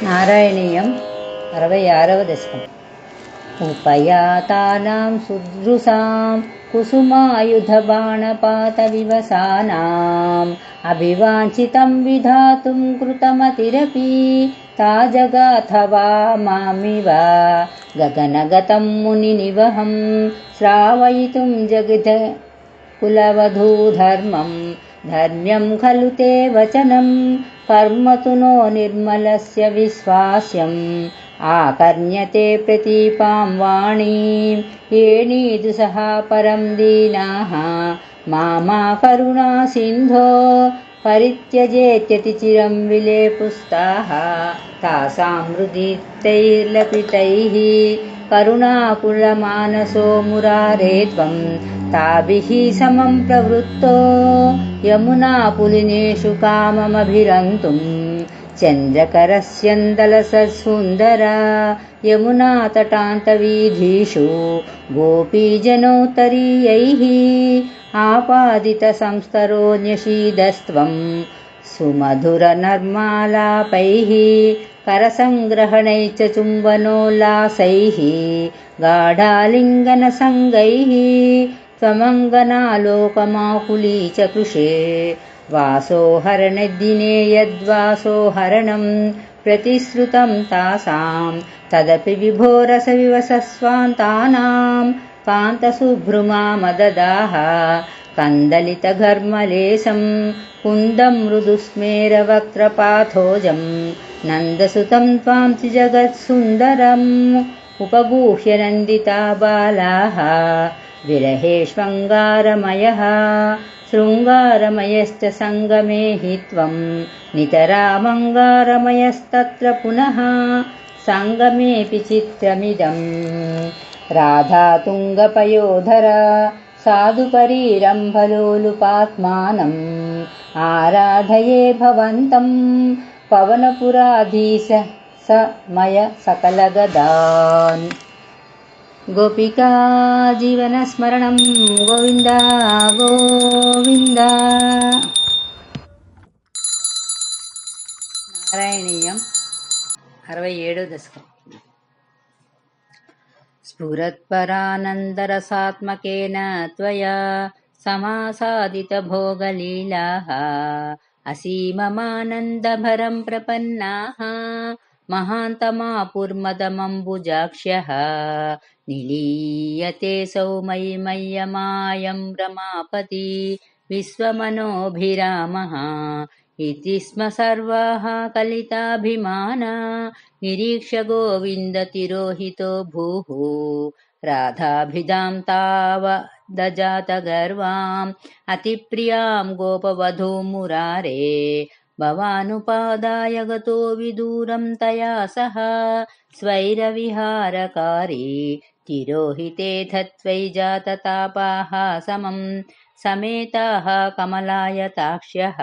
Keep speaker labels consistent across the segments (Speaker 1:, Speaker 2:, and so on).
Speaker 1: నారాయణీయం 66వ దశకం. ఉపయాతానాం సుదృశాం కుసుమాయుధబాణపాతవివసానాం అభివాంఛితం విధాతుం కృతమతిరపి తాజగాథవా మామివ గగనగతం మునినివహం శ్రావయితుం జగద కులవధూధర్మం ధర్మ్యం ఖలు తే వచనం కర్మతు నో నిర్మలస్య విశ్వాస్యం ఆకర్ణ్యతే ప్రతీపాం వాణీం ఏణీదుసహ పరం దీనాః మామా కరుణా సింధో పరిత్యజేత్యతి చిరం విలేపుస్తాః తాసాం హృదితైర్లపితైః కరుణాకులమానసో మురారే త్వం తాభిః సమం ప్రవృత్తో యమునాపులినేషు కామమభిరంతుం చంద్రకరస్యందలసత్సుందరా యమునాతటాంతవీథీషు గోపీజనోత్తరీయైః ఆపాదితసంస్తరోన్యషీదస్త్వం సుమధురనర్మాలాపైః करसङ्ग्रहणैश्च चुम्बनोल्लासैः गाढालिङ्गनसङ्गैः त्वमङ्गनालोकमाकुली च कृशे वासोहरणदिने यद्वासोहरणं प्रतिश्रुतं तासां तदपि विभोरसविवसस्वान्तानां कान्तसुभ्रुमामददाः कन्दलितघर्मलेशं कुन्दं मृदुस्मेरवक्त्रपाथोजं नन्दसुतं त्वां त्रिजगत्सुन्दरम् उपगूह्य नन्दिता बालाः विरहेष्वङ्गारमयः शृङ्गारमयश्च सङ्गमे हि त्वं नितरामङ्गारमयस्तत्र पुनः सङ्गमेऽपि चित्रमिदम् राधातुङ्गपयोधरा साधुपरीरम्भलोलुपात्मानम् आराधये भवन्तं पवनपुराधीश समय सकलगदान्. गोपिका जीवनस्मरणं गोविन्द गोविन्द. नारायणीयं 67వ దశకం. स्फुरत्परानन्दरसात्मकेन त्वया समासादितभोगलीलाः असीममानन्दभरं प्रपन्नाः महान्तमापुर्मदमम्बुजाक्ष्यः निलीयते सौमयि मय्यमायं रमापति विश्वमनोभिरामः इति स्म सर्वाः कलिताभिमाना निरीक्ष्य गोविन्दतिरोहितो भूः राधाभिधां तावदजातगर्वाम् अतिप्रियां गोपवधूं मुरारे भवानुपादाय गतो विदूरं तया सह स्वैरविहारकारी तिरोहिते धत्वै जाततापाः समं समेताः कमलायताक्ष्यः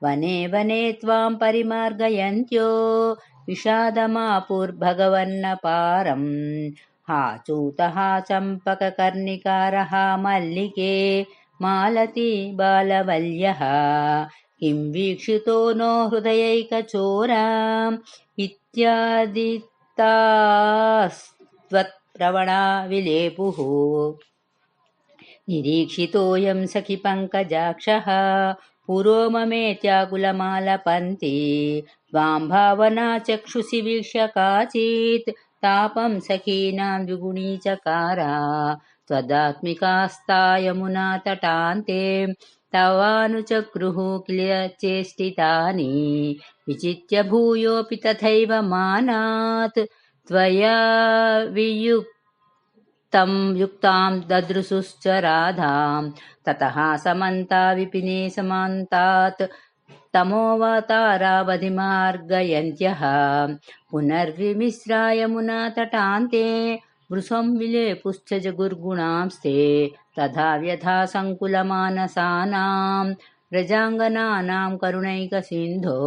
Speaker 1: वने वने त्वां परिमार्गयन्त्यो विषादमापुर्भगवन्नपारम् हाचूतः चम्पककर्णिकारः मल्लिके मालती बालवल्यः किं वीक्षितो नो हृदयैकचोरा इत्यादितास्त्वत्प्रवणा विलेपुः निरीक्षितोऽयं सखि पङ्कजाक्षः पुरो ममेत्याकुलमालपन्ति त्वां भावना चक्षुषि वीक्ष्य काचित् तापं सखीनां द्विगुणीचकारा त्वदात्मिकास्ता यमुनातटान्ते तवानुचक्रुः किल चेष्टितानि विचित्य भूयोऽपि तथैव मानात् त्वया युक्तां ददृशुश्च राधां ततः समन्ता विपिने समान्तात् तमोवतारावधिमार्गयन्त्यः पुनर्विमिश्रा यमुनातटान्ते वृषं विलेपुश्च जगुर्गुणांस्ते तथा व्यथा सङ्कुलमानसानां व्रजाङ्गनानां करुणैकसिन्धो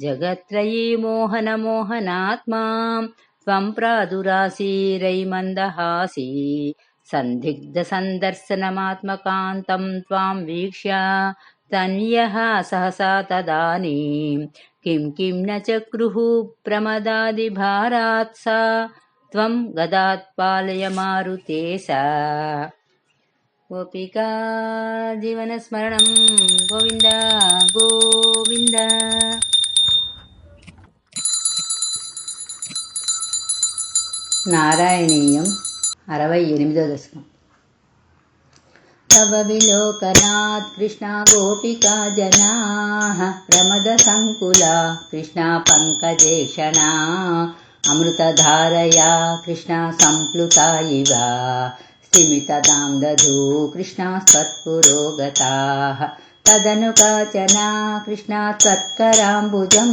Speaker 1: जगत्त्रयी मोहनमोहनात्मा त्वं प्रादुरासीरैमन्दहासी सन्दिग्धसन्दर्शनमात्मकान्तं त्वां वीक्ष्य तन्यः सहसा तदानीं किं किं न चक्रुः प्रमदादिभारात् सा त्वं गदात्पालय मारुते सा गोपिका जीवनस्मरणं गोविन्द गोविन्द नारायणीयं 68వ दशकम् तव विलोकनात् कृष्णा गोपिका जनाः प्रमदसङ्कुला कृष्णा पङ्कजेक्षणा अमृतधारया कृष्णा सम्प्लुता इव स्तिमिततां दधू कृष्णा त्वत्पुरोगताः तदनु काचना कृष्णा त्वत्कराम्बुजं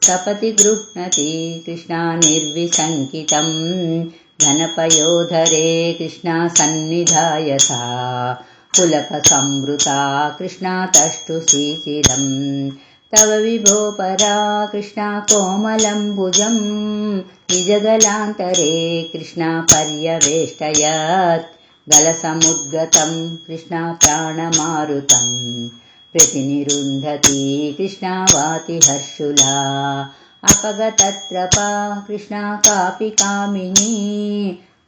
Speaker 1: सपति गृह्णति कृष्णा निर्विशङ्कितम् घनपयोधरे कृष्णा सन्निधाय सा पुलकसंवृता कृष्णा तष्टुशिशिरम् तव विभो परा कृष्णा कोमलम्बुजं निजगलान्तरे कृष्णा पर्यवेष्टयत् गलसमुद्गतं कृष्णा प्राणमारुतं प्रतिनिरुन्धती कृष्णा वाति हर्षुला अपगतत्रपा कृष्णा कापि कामिनी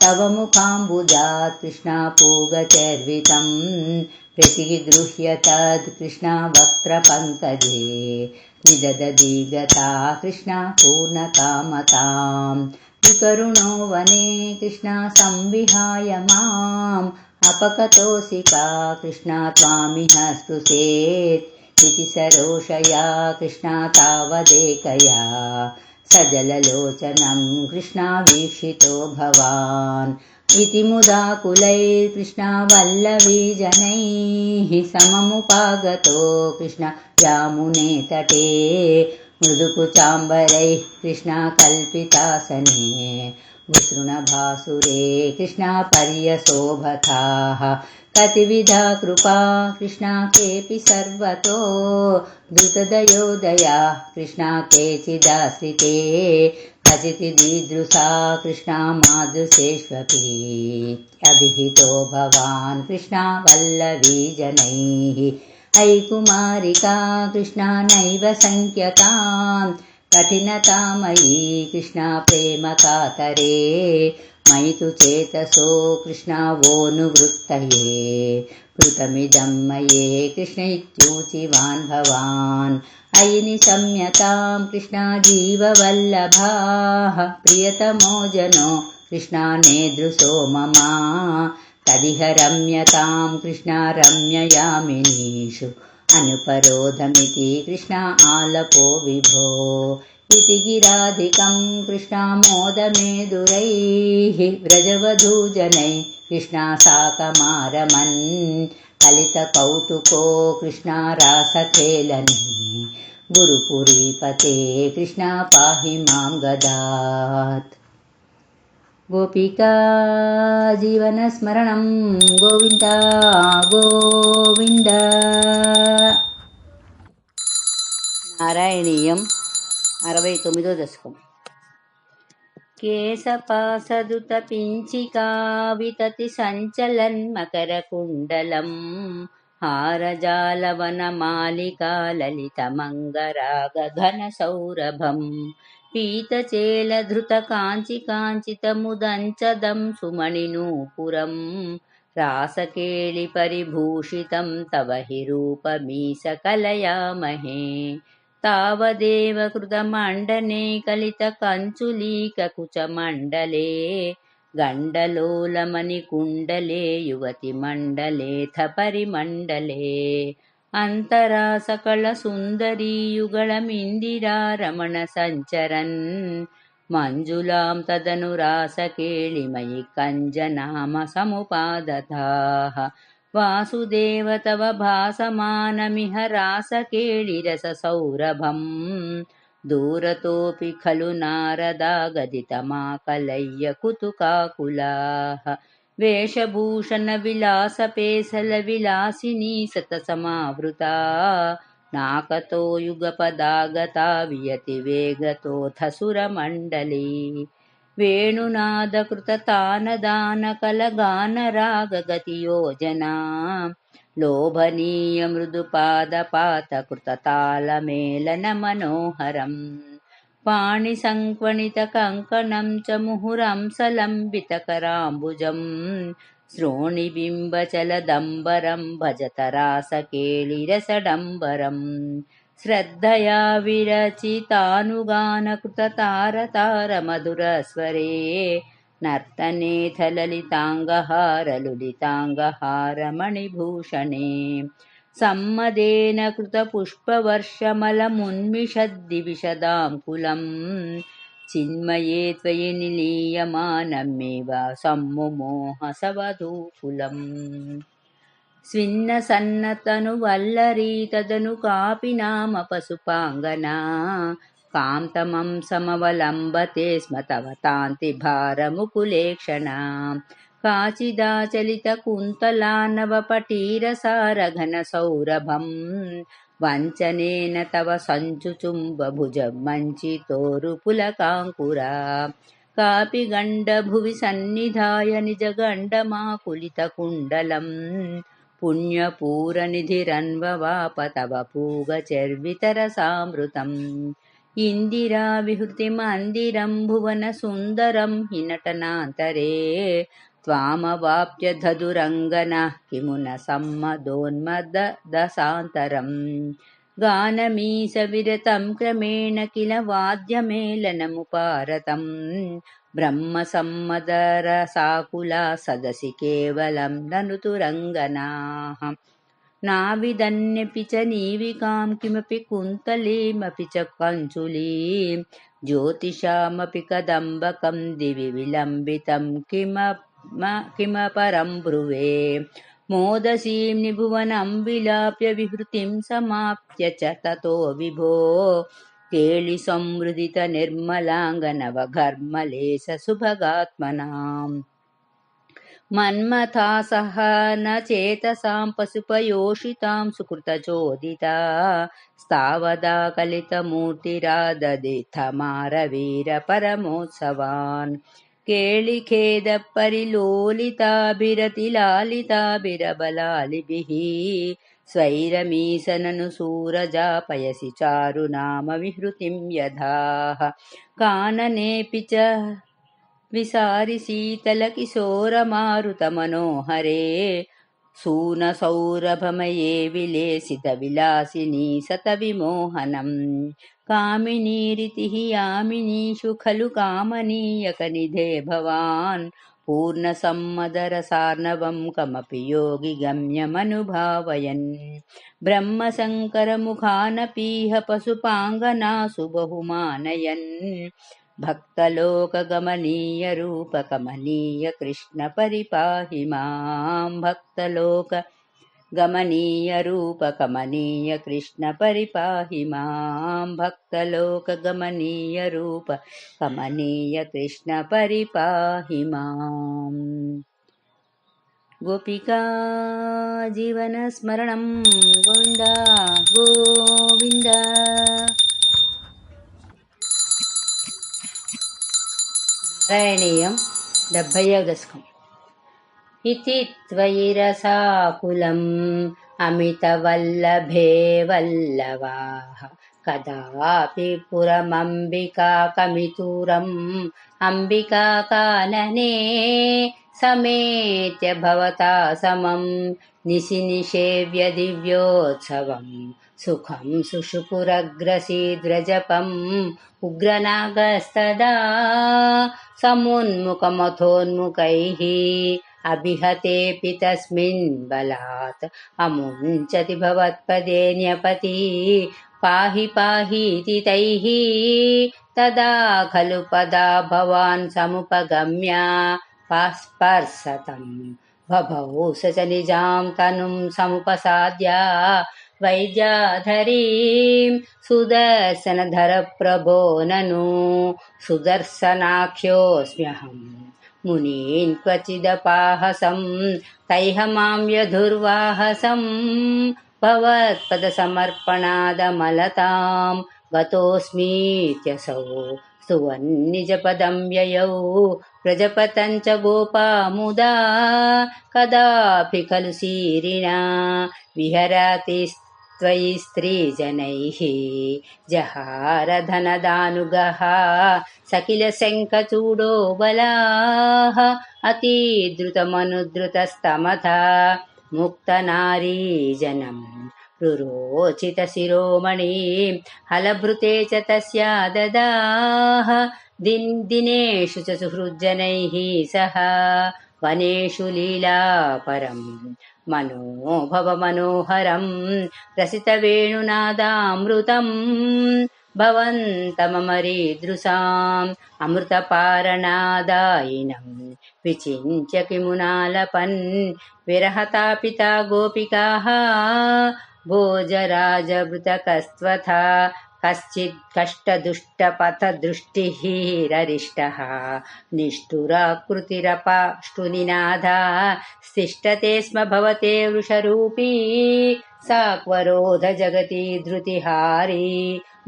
Speaker 1: तव मुखाम्बुजात् कृष्णा पूगचर्वितं प्रतिगृह्य तद् कृष्णा वक्त्रपङ्कजे निददति गता कृष्णा पूर्णकामताम् विकरुणो वने कृष्णा संविहाय माम् अपकतोऽसि का कृष्णा त्वामिह स्पृशेत् इति सरोषया कृष्णा तावदेकया सजललोचनं कृष्णा वीक्षितो भवान् इति मुदाकुलैर्कृष्णा वल्लवीजनैः सममुपागतो कृष्णा यामुने तटे मृदुकुचाम्बरैः कृष्णा कल्पितासने विसृणभासुरे कृष्णा पर्यशोभताः कतिविधा कृपा कृष्णा केऽपि सर्वतो द्रुतदयोदया कृष्णा केचिदाश्रिते कचितिदीदृशा कृष्णा मादृशेष्वपि अभिहितो भवान् कृष्णा वल्लवीजनैः अयि कुमारिका कृष्णा नैव सङ्ख्यताम् कठिनतामयी कृष्णा प्रेमकातरे मयि तु चेतसो कृष्णा वोऽनुवृत्तये कृतमिदं मये कृष्ण इत्यूचिवान् भवान् अयि निशम्यतां कृष्णा जीववल्लभाः प्रियतमो जनो कृष्णा नेदृशो मम तदिह रम्यतां कृष्णा रम्ययामिनीषु अनुपरोधमिति कृष्णा आलपो विभो इति गिराधिकं कृष्णा मोदमेदुरैः व्रजवधूजनैः कृष्णा साकमारमन् कलितकौतुको कृष्णा रासखेलने गुरुपुरीपते कृष्णा पाहि मां गदात् गोपिका जीवनस्मरणं गोविन्द गोविन्द नारायणीयं 69వ दशकम् केशपाशदुतपिञ्चिका वितति सञ्चलन्मकरकुण्डलम् हारजालवनमालिका ललितमङ्गरागघनसौरभम् पीतचेलधृतकाञ्चिकाञ्चितमुदञ्चदं सुमणिनूपुरम् रासकेलिपरिभूषितं तव हि रूपमीशकलयामहे तावदेव कृतमण्डने कलितकञ्चुलीककुचमण्डले गण्डलोलमणिकुण्डले युवतिमण्डलेऽथ परिमण्डले अन्तरा सकलसुन्दरी युगळमिन्दिरा रमणसञ्चरन् मञ्जुलां तदनु रासकेलिमयि कञ्जनाम समुपादताः वासुदेव तव भासमानमिह रासकेलिरससौरभम् दूरतोऽपि खलु नारदा गदितमाकलय्य कुतुकाकुलाः वेषभूषणविलासपेशलविलासिनी सतसमावृता नाकतो युगपदागता वियतिवेगतोऽथ सुरमण्डली वेणुनादकृततानदानकलगानरागगतियोजना लोभनीय मृदुपादपातकृततालमेलनमनोहरम् पाणिसङ्क्वणितकङ्कणं च मुहुरं सलम्बितकराम्बुजम् श्रोणिबिम्बचलदम्बरं भजतरासकेलिरसडम्बरम् श्रद्धया विरचितानुगानकृततारतारमधुरस्वरे नर्तनेऽथ ललिताङ्गहारलुलिताङ्गहारमणिभूषणे सम्मदेन कृतपुष्पवर्षमलमुन्मिषद्दिविशदां कुलम् चिन्मये त्वयि निलीयमानमेव सम्मुमोह सवधूफुलम् स्विन्नसन्नतनुवल्लरी तदनु कापि नाम पशुपाङ्गना कान्तमं समवलम्बते स्म तव तान्तिभारमुकुलेक्षणा काचिदाचलितकुन्तला नवपटीरसारघनसौरभम् वञ्चनेन तव सञ्चुचुम्बभुजमञ्चितोरुपुलकाङ्कुरा कापि गण्डभुवि सन्निधाय निजगण्डमाकुलितकुण्डलम् पुण्यपूरनिधिरन्ववाप तव पूगचर्वितरसामृतम् इन्दिराविहृतिमन्दिरं भुवनसुन्दरं हि नटनान्तरे त्वामवाप्य धदुरङ्गनः किमु न सम्मदोन्मददसान्तरम् गानमीशविरतं क्रमेण किल वाद्यमेलनमुपारतम् ब्रह्मसम्मदरसाकुला सदसि केवलं ननु तुरङ्गनाः नाविदन्यपि च नीविकां किमपि कुन्तलीमपि च कञ्चुलीं ज्योतिषामपि कदम्बकं दिवि विलम्बितं किमपरं ब्रुवे मोदसीं निभुवनं विलाप्य विहृतिं समाप्य च ततो विभो केलिसंहृदितनिर्मलाङ्गनवघर्मलेशसुभगात्मनाम् मन्मथा सह न चेतसां पशुपयोषितां सुकृतचोदिता स्तावदा कलितमूर्तिराददिथमारवीरपरमोत्सवान् केलिखेदपरिलोलिताभिरतिलालिताभिरबलालिभिः स्वैरमीशननुसूरजापयसि चारुनाम विहृतिं यथाः काननेऽपि च विसारिशीतलकिशोरमारुतमनोहरे सूनसौरभमये विलेसितविलासिनी सतविमोहनम् कामिनीरितिः यामिनीषु खलु कामनीयकनिधे भवान् पूर्णसम्मदरसार्णवं कमपि योगिगम्यमनुभावयन् ब्रह्मशङ्करमुखानपीह पशुपाङ्गनासु बहुमानयन् भक्तलोकगमनीयरूपकमनीय कृष्ण परिपाहि मां भक्तलोकगमनीयरूपकमनीय कृष्ण परिपाहि मां भक्तलोकगमनीयरूपकमनीय कृष्ण परिपाहि माम् गोपिका जीवनस्मरणं गोविन्द गोविन्द नारायणीयं 70వ దశకం इति त्वयि रसाकुलम् अमितवल्लभे वल्लवाः कदापि पुरमम्बिकाकमितुरम् अम्बिकाकानने समेत्य भवता समं निशिनिषेव्य दिव्योत्सवम् सुखं सुषुपुरग्रसीद्व्रजपम् उग्रनागस्तदा समुन्मुखमथोन्मुखैः अभिहतेऽपि तस्मिन् बलात् अमुञ्चति भवत्पदे न्यपति पाहि पाहीति तैः तदा खलु पदा भवान् समुपगम्य स्पर्शतं बभौ स च निजां तनुं समुपसाद्य वैद्याधरीं सुदर्शनधरप्रभो ननु सुदर्शनाख्योऽस्म्यहम् मुनीन् क्वचिदपाहसं तैह मां यधुर्वाहसं भवत्पदसमर्पणादमलतां गतोऽस्मीत्यसौ स्तुवन्निजपदं ययौ प्रजपतं च गोपा मुदा कदापि खलु सीरिणा विहरति त्वयि स्त्रीजनैः जहारधनदानुगः स किल शङ्खचूडो बलाः अतिद्रुतमनुद्रुतस्तमथा मुक्तनारीजनम् रुरोचितशिरोमणि हलभृते च तस्या ददाः दिनेषु च सुहृज्जनैः सह वनेषु लीलापरम् मनोभवमनोहरम् रसितवेणुनादामृतम् भवन्तमरीदृशाम् अमृतपारणादायिनम् विचिन्त्य किमुनालपन् विरहता पिता गोपिकाः भोजराजभृतकस्त्वथा कश्चित् कष्टदुष्टपथदृष्टिः ररिष्टः निष्ठुराकृतिरपाष्टुनिनादा तिष्ठते स्म भवते वृषरूपी साक्वरोध जगति धृतिहारी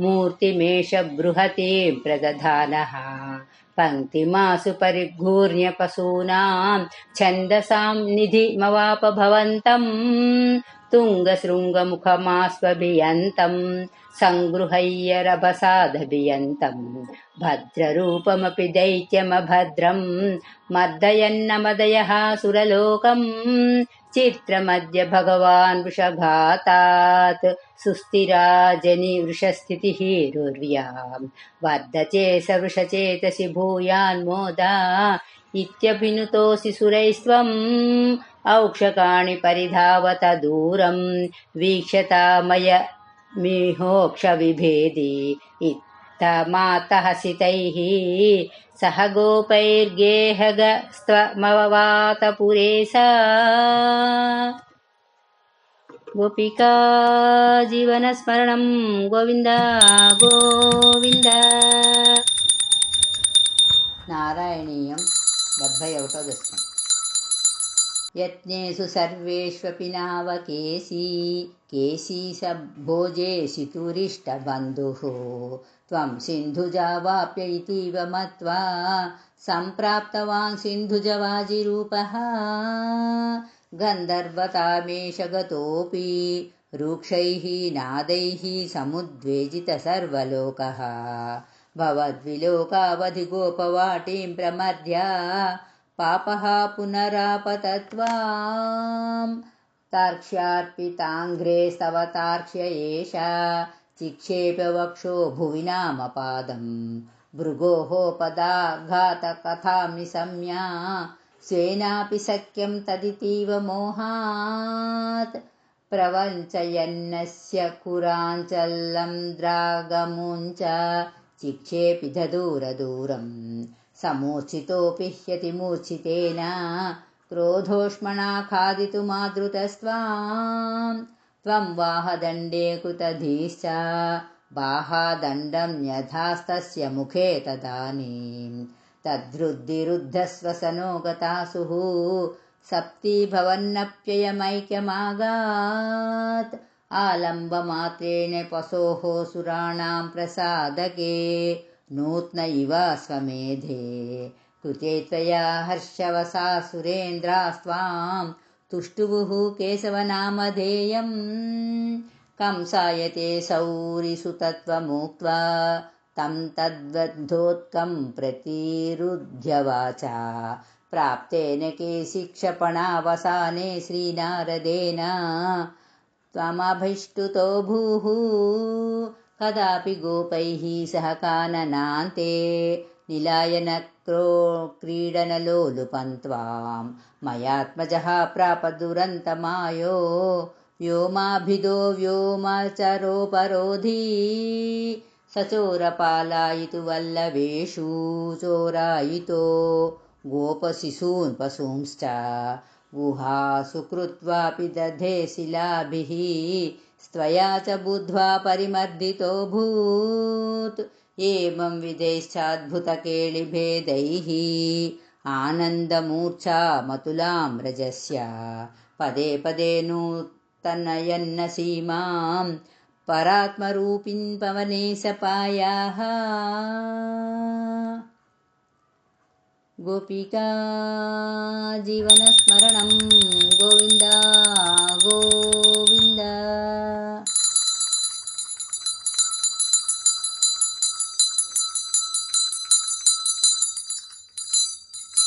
Speaker 1: मूर्तिमेष बृहतीं प्रदधानः पङ्क्तिमासु परिघूर्ण्य पशूनां छन्दसां निधिमवाप भवन्तम् तुङ्गशृङ्गमुखमास्वभियन्तं सङ्गृह्य रभसादभियन्तम् भद्ररूपमपि दैत्यमभद्रं मर्दयन्नमदयः सुरलोकम् चित्रमद्य भगवान् वृषघातात् सुस्थिरा जनि वृषस्थितिः रुर्व्याम् वर्धते स वृषचेतसि भूयान्मोदा इत्यभिनुतोऽसि सुरैस्त्वम् औक्षकाणि परिधावत दूरम् वीक्षता मय मिहोक्षविभेदी इत्थमातः सितैः सह गोपैर्गेहगस्त्वमववातपुरे सा गोपिका जीवनस्मरणं गोविन्द गोविन्द नारायणीयं 71 दशकम् यत्नेषु सर्वेष्वपि नावकेशी केशी स भोजेषि तुरिष्टबन्धुः त्वं सिन्धुजावाप्य इतीव मत्वा सम्प्राप्तवान् सिन्धुजवाजिरूपः गन्धर्वतामेष गतोऽपि रूक्षैः नादैः समुद्वेजितसर्वलोकः भवद्विलोकावधि गोपवाटीं प्रमर्द्य पापः पुनरापतत्वाम् तार्क्ष्यार्पिताङ्घ्रे स्तव तार्क्ष्य एषा चिक्षेप्य वक्षो भुवि नामपादम् भृगोः पदाघातकथां निशम्या स्वेनापि सख्यं तदितीव मोहात् प्रवञ्चयन्नस्य कुराञ्चल्लं द्रागमुञ्च चिक्षेपि ददूरदूरम् समूर्छितोऽपि ह्यतिमूर्छितेन क्रोधोष्मणा खादितुमादृतस्त्वां त्वं वाहदण्डे कृतधीश्च बाहादण्डं न्यधास्तस्य मुखे तदानीं तद्धृद्धिरुद्धस्वसनो गतासुः सप्ती भवन्नप्ययमैक्यमागात् आलम्बमात्रेण पशोः सुराणां प्रसादके नूत्न इव स्वमेधे कृते त्वया हर्षवसा सुरेन्द्रास्त्वां तुष्टुवुः केशवनामधेयम् कंसायते सौरिसुतत्वमुक्त्वा तं तद्वद्धोत्कं प्रतिरुध्यवाचा प्राप्तेन केशिक्षपणावसाने श्रीनारदेन त्वमभीष्टुतो भूः कदापि गोपैः सह काननान्ते क्रीडनलोलुपं त्वां मयात्मजः प्रापदुरन्तमायो व्योमाभिदो व्योमचरोपरोधी सचोरपालायितु वल्लभेषु चोरायितो गोपशिशून् पशूंश्च गुहासु कृत्वापि दधे शिलाभिः स्त्वया च बुद्ध्वा परिमर्दितोऽभूत् एवं विधैश्चाद्भुतकेलिभेदैः आनन्दमूर्च्छा मतुलाम्रजस्य पदे पदे नूतनयन्न सीमां परात्मरूपिन् पवने सपायाः गोपिका जीवनस्मरणं गोविन्द